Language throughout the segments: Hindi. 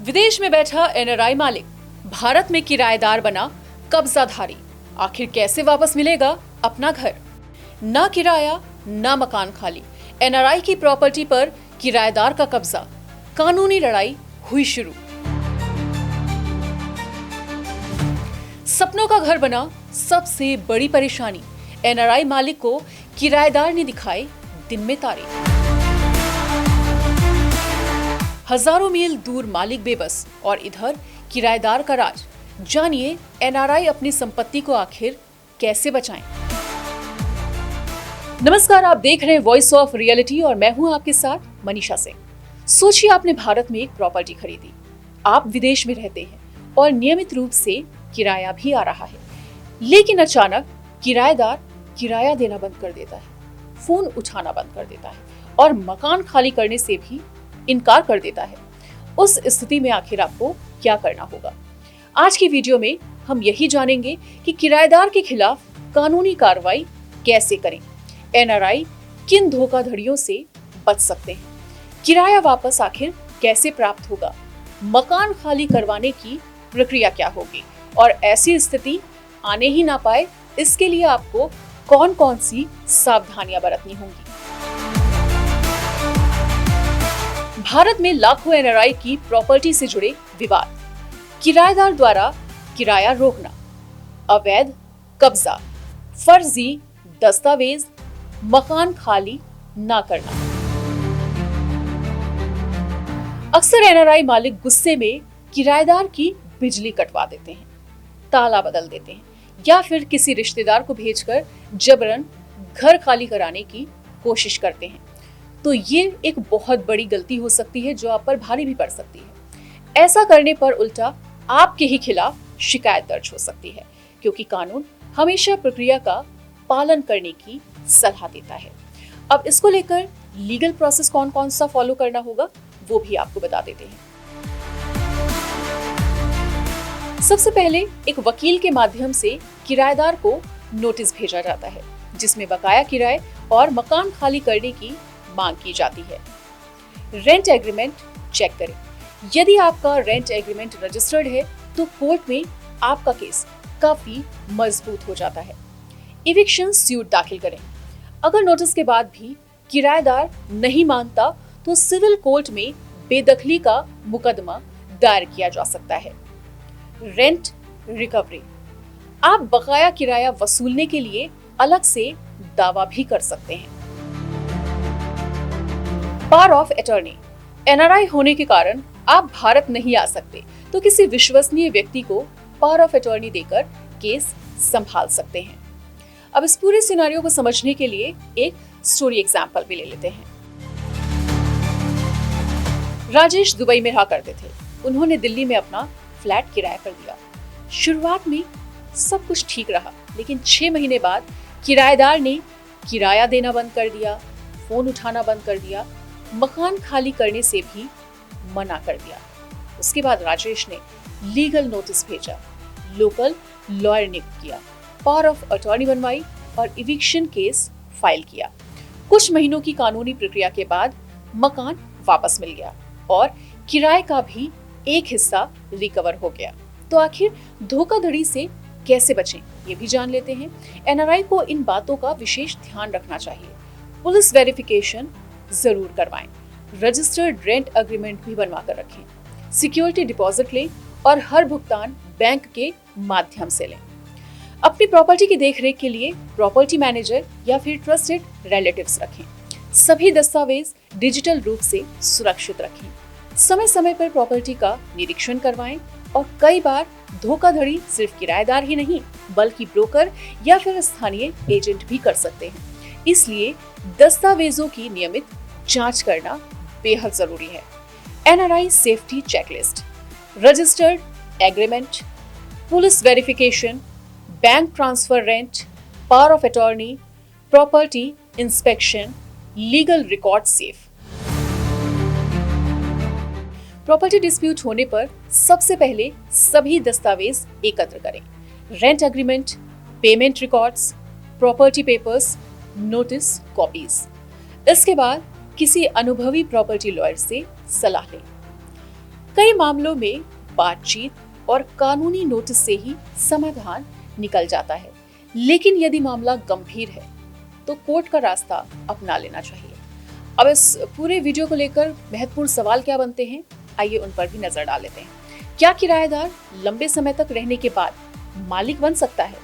विदेश में बैठा एनआरआई मालिक भारत में किराएदार बना कब्जाधारी। आखिर कैसे वापस मिलेगा अपना घर? ना किराया ना मकान खाली, एनआरआई की प्रॉपर्टी पर किराएदार का कब्जा। कानूनी लड़ाई हुई शुरू। सपनों का घर बना सबसे बड़ी परेशानी। एनआरआई मालिक को किराएदार ने दिखाए दिन में तारे। हजारों मील दूर मालिक बेबस और इधर किराएदार का राज। जानिए एनआरआई अपनी संपत्ति को आखिर कैसे बचाएं। नमस्कार, आप देख रहे हैं वॉइस ऑफ रियलिटी और मैं हूं आपके साथ मनीषा सिंह। सोचिए आपने भारत में एक प्रॉपर्टी खरीदी, आप विदेश में रहते हैं और नियमित रूप से किराया भी आ रहा है, लेकिन अचानक किराएदार किराया देना बंद कर देता है, फोन उठाना बंद कर देता है और मकान खाली करने से भी इनकार कर देता है। उस स्थिति में आखिर आपको क्या करना होगा? आज की वीडियो में हम यही जानेंगे कि किराएदार के खिलाफ कानूनी कार्रवाई कैसे करें, एनआरआई किन धोखाधड़ियों से बच सकते हैं, किराया वापस आखिर कैसे प्राप्त होगा, मकान खाली करवाने की प्रक्रिया क्या होगी और ऐसी स्थिति आने ही ना पाए इसके लिए आपको कौन कौन सी सावधानियां बरतनी होंगी। भारत में लाखों एनआरआई की प्रॉपर्टी से जुड़े विवाद, किराएदार द्वारा किराया रोकना, अवैध कब्जा, फर्जी दस्तावेज, मकान खाली ना करना। अक्सर एनआरआई मालिक गुस्से में किराएदार की बिजली कटवा देते हैं, ताला बदल देते हैं या फिर किसी रिश्तेदार को भेजकर जबरन घर खाली कराने की कोशिश करते हैं। तो ये एक बहुत बड़ी गलती हो सकती है जो आप पर भारी भी पड़ सकती है। ऐसा करने पर उल्टा आपके ही खिलाफ शिकायत दर्ज हो सकती है, क्योंकि कानून हमेशा प्रक्रिया का पालन करने की सलाह देता है। अब इसको लेकर लीगल प्रोसेस कौन कौन सा फॉलो करना होगा वो भी आपको बता देते हैं। सबसे पहले एक वकील के माध्यम से किराएदार को नोटिस भेजा जाता है, जिसमें बकाया किराए और मकान खाली करने की मांग की जाती है। रेंट एग्रीमेंट चेक करें। यदि आपका रेंट एग्रीमेंट रजिस्टर्ड है तो कोर्ट में आपका केस काफी मजबूत हो जाता है। इविक्शन सूट दाखिल करें। अगर नोटिस के बाद भी किराएदार नहीं मानता तो सिविल कोर्ट में बेदखली का मुकदमा दायर किया जा सकता है। Rent recovery. आप बकाया किराया वसूलने के लिए अलग से दावा भी कर सकते हैं। Power of attorney. एनआरआई होने के कारण आप भारत नहीं आ सकते तो किसी विश्वसनीय व्यक्ति को पावर ऑफ अटॉर्नी देकर केस संभाल सकते हैं। अब इस पूरे सिनेरियो को समझने के लिए एक स्टोरी एग्जांपल भी ले लेते हैं। राजेश दुबई में रहा करते थे। उन्होंने दिल्ली में अपना फ्लैट किराए पर दिया। शुरुआत में सब कुछ ठीक रहा, लेकिन 6 महीने बाद किराएदार ने किराया देना बंद कर दिया, फोन उठाना बंद कर दिया, मकान खाली करने से भी मना कर दिया। उसके बाद राजेश ने लीगल नोटिस भेजा, लोकल लॉयर नियुक्त किया, पावर ऑफ अटॉर्नी बनवाई और इविक्शन केस फाइल किया। कुछ महीनों की कानूनी प्रक्रिया के बाद मकान वापस मिल गया और किराए का भी एक हिस्सा रिकवर हो गया। तो आखिर धोखाधड़ी से कैसे बचें ये भी जान लेते हैं। एनआरआई को इन बातों का विशेष ध्यान रखना चाहिए। पुलिस वेरिफिकेशन जरूर करवाएं, रजिस्टर्ड रेंट एग्रीमेंट भी बनवा कर रखें, सिक्योरिटी डिपॉजिट लें और हर भुगतान बैंक के माध्यम से लें। अपनी प्रॉपर्टी की देखरेख के लिए प्रॉपर्टी मैनेजर या फिर ट्रस्टेड रिलेटिव्स रखें। सभी दस्तावेज डिजिटल रूप से सुरक्षित रखें। समय समय पर प्रॉपर्टी का निरीक्षण करवाएं और कई बार धोखाधड़ी सिर्फ किराएदार ही नहीं बल्कि ब्रोकर या फिर स्थानीय एजेंट भी कर सकते हैं। इसलिए दस्तावेजों की नियमित जांच करना बेहद जरूरी है। NRI safety checklist, registered agreement, police verification, bank transfer rent, power of attorney, property inspection, legal record safe. Property dispute होने पर सबसे पहले सभी दस्तावेज एकत्र करें। Rent agreement, payment records, property papers, notice copies. इसके बाद किसी अनुभवी प्रॉपर्टी लॉयर से सलाह लें। कई मामलों में बातचीत और कानूनी नोटिस से ही समाधान निकल जाता है, लेकिन यदि मामला गंभीर है तो कोर्ट का रास्ता अपना लेना चाहिए। अब इस पूरे वीडियो को लेकर महत्वपूर्ण सवाल क्या बनते हैं, आइए उन पर भी नजर डाल लेते हैं। क्या किराएदार लंबे समय तक रहने के बाद मालिक बन सकता है?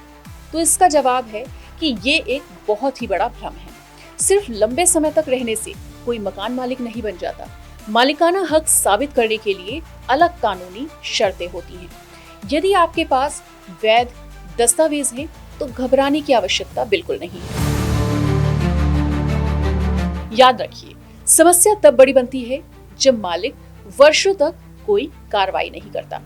तो इसका जवाब है कि ये एक बहुत ही बड़ा भ्रम है। सिर्फ लंबे समय तक रहने से कोई मकान मालिक नहीं बन जाता। मालिकाना हक साबित करने के लिए अलग कानूनी शर्तें होती हैं। यदि आपके पास वैध दस्तावेज हैं, तो घबराने की आवश्यकता बिल्कुल नहीं है। याद रखिए, समस्या तब बड़ी बनती है जब मालिक वर्षों तक कोई कार्रवाई नहीं करता।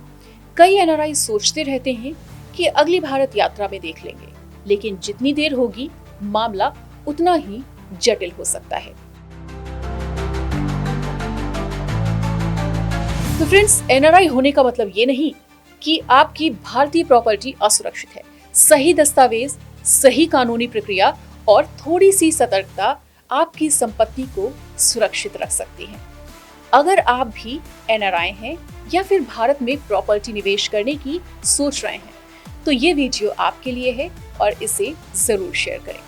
कई एनआरआई सोचते रहते हैं कि अगली भारत यात्रा में देख लेंगे, लेकिन जितनी देर होगी मामला उतना ही जटिल हो सकता है। तो फ्रेंड्स, एनआरआई होने का मतलब ये नहीं कि आपकी भारतीय प्रॉपर्टी असुरक्षित है। सही दस्तावेज, सही कानूनी प्रक्रिया और थोड़ी सी सतर्कता आपकी संपत्ति को सुरक्षित रख सकती है। अगर आप भी एनआरआई हैं या फिर भारत में प्रॉपर्टी निवेश करने की सोच रहे हैं, तो ये वीडियो आपके लिए है और इसे जरूर शेयर करें।